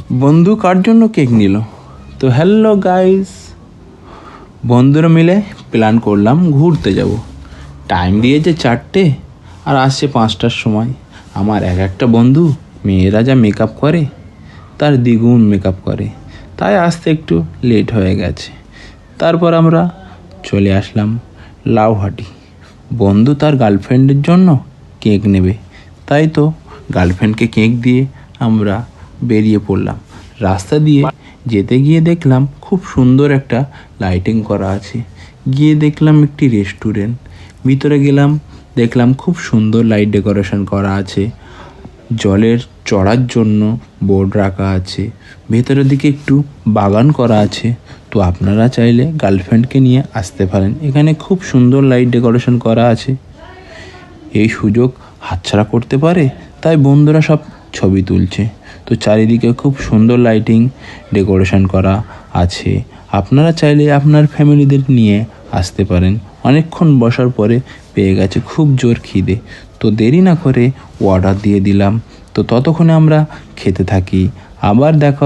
বন্ধু কার জন্য কেক নিল? তো হ্যালো গাইস, বন্ধুরা মিলে প্ল্যান করলাম ঘুরতে যাব। টাইম দিয়েছে 4টে আর আসছে 5টার সময়। আমার একটা বন্ধু মেয়েরা যা মেকআপ করে তার দ্বিগুণ মেকআপ করে, তাই আসতে একটু লেট হয়ে গেছে। তারপর আমরা চলে আসলাম লাউহাটি। বন্ধু তার গার্লফ্রেন্ডের জন্য কেক নেবে, তাই তো গার্লফ্রেন্ডকে কেক দিয়ে আমরা বেরিয়ে পড়লাম। রাস্তা দিয়ে যেতে গিয়ে দেখলাম খুব সুন্দর একটা লাইটিং করা আছে। গিয়ে দেখলাম একটি রেস্টুরেন্ট, ভিতরে গেলাম, দেখলাম খুব সুন্দর লাইট ডেকোরেশন করা আছে। জলের চড়ার জন্য বোর্ড রাখা আছে, ভেতরের দিকে একটু বাগান করা আছে। তো আপনারা চাইলে গার্লফ্রেন্ডকে নিয়ে আসতে পারেন, এখানে খুব সুন্দর লাইট ডেকোরেশন করা আছে। এই সুযোগ হাতছাড়া করতে পারে, তাই বন্ধুরা সব ছবি তুলছে। তো চারিদিকে খুব সুন্দর লাইটিং ডেকোরেশন করা আছে। আপনারা চাইলে আপনার ফ্যামিলিদের নিয়ে আসতে পারেন। অনেকক্ষণ বসার পরে পেয়ে গেছে খুব জোর খিদে, তো দেরি না করে অর্ডার দিয়ে দিলাম। তো ততক্ষণে আমরা খেতে থাকি। আবার দেখা